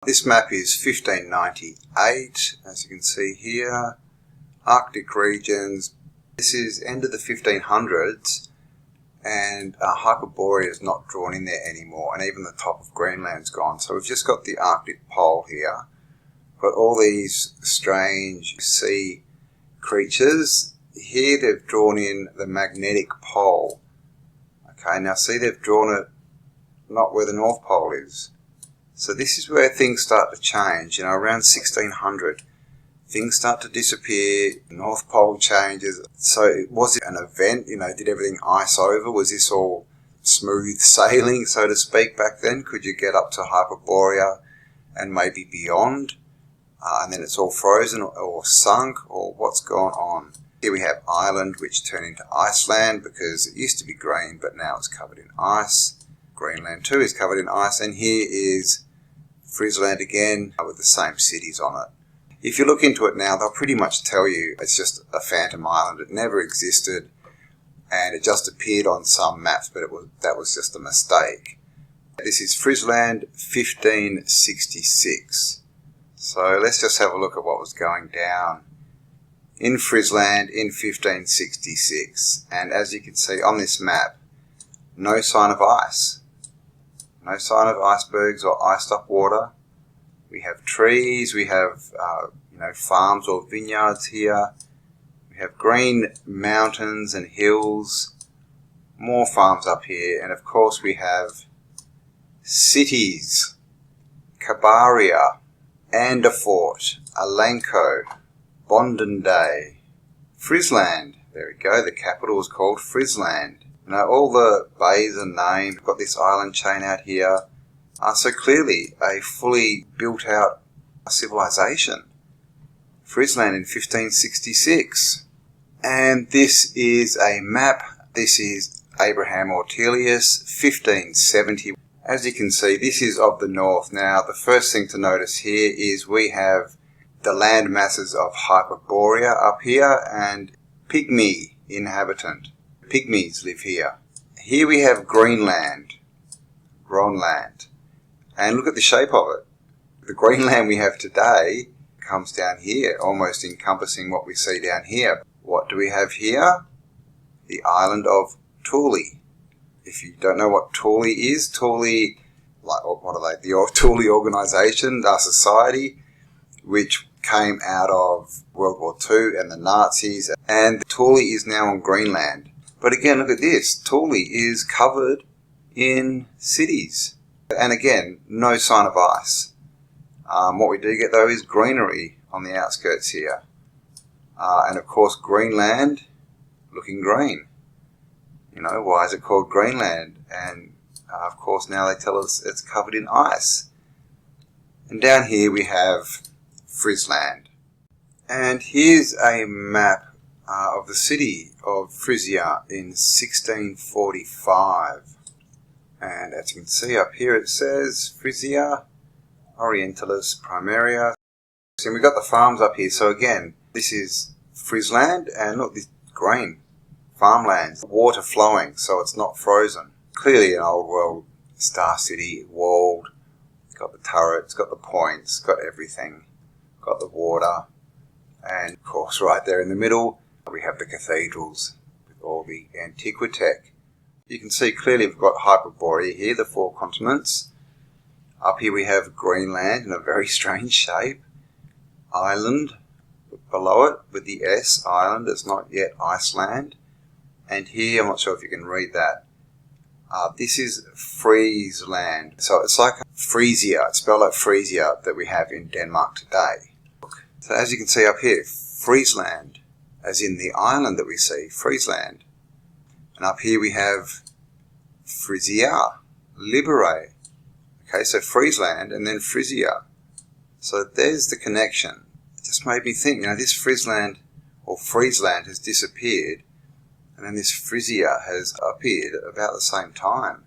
This map is 1598, as you can see here. Arctic regions. This is end of the 1500s, and Hyperborea is not drawn in there anymore, and even the top of Greenland's gone. So we've just got the Arctic pole here. Got all these strange sea creatures. Here they've drawn in the magnetic pole. Okay, now see, they've drawn it not where the North Pole is. So this is where things start to change. You know, around 1600, things start to disappear, North Pole changes. So was it an event? You know, did everything ice over? Was this all smooth sailing, so to speak, back then? Could you get up to Hyperborea and maybe beyond? And then it's all frozen or sunk, or what's gone on? Here we have Ireland, which turned into Iceland because it used to be green, but now it's covered in ice. Greenland too is covered in ice, and here is Friesland again with the same cities on it. If you look into it now, they'll pretty much tell you it's just a phantom island. It never existed, and it just appeared on some maps, but that was just a mistake. This is Friesland 1566. So let's just have a look at what was going down in Friesland in 1566. And as you can see on this map, no sign of ice. No sign of icebergs or iced up water. We have trees, we have farms or vineyards here. We have green mountains and hills, more farms up here, and of course we have cities. Cabaria, Anderfort, Alenco, Bondenday, Friesland. There we go, the capital is called Friesland. You know, all the bays are named. We've got this island chain out here. So clearly a fully built out civilization. Friesland in 1566. And this is a map. This is Abraham Ortelius, 1570. As you can see, this is of the north. Now, the first thing to notice here is we have the land masses of Hyperborea up here and Pygmy inhabitant. Pygmies live here. Here we have Greenland, Groenland, and look at the shape of it. The Greenland we have today comes down here, almost encompassing what we see down here. What do we have here? The island of Thule. If you don't know what Thule is, Thule, like what are they? The Thule organisation, our society, which came out of World War II and the Nazis, and Thule is now on Greenland. But again, look at this. Thule is covered in cities. And again, no sign of ice. What we do get, though, is greenery on the outskirts here. And, of course, Greenland looking green. You know, why is it called Greenland? And, of course, now they tell us it's covered in ice. And down here we have Friesland. And here's a map of the city of Frisia in 1645. And as you can see up here it says Frisia Orientalis Primaria. So we've got the farms up here. So again, this is Friesland, and look, this green farmlands, water flowing, so it's not frozen. Clearly an old world star city, walled, it's got the turrets, got the points, got everything, got the water, and of course right there in the middle we have the cathedrals with all the antiquitech. You can see clearly we've got Hyperborea here, the 4 continents. Up here we have Greenland in a very strange shape. Ireland below it with the S, Ireland, it's not yet Iceland. And here, I'm not sure if you can read that. This is Friesland. So it's like Frisia, it's spelled like Frisia that we have in Denmark today. So as you can see up here, Friesland, as in the island that we see, Friesland. And up here we have Frisia, Libere. Okay, so Friesland and then Frisia. So there's the connection. It just made me think, you know, this Friesland or Friesland has disappeared, and then this Frisia has appeared about the same time.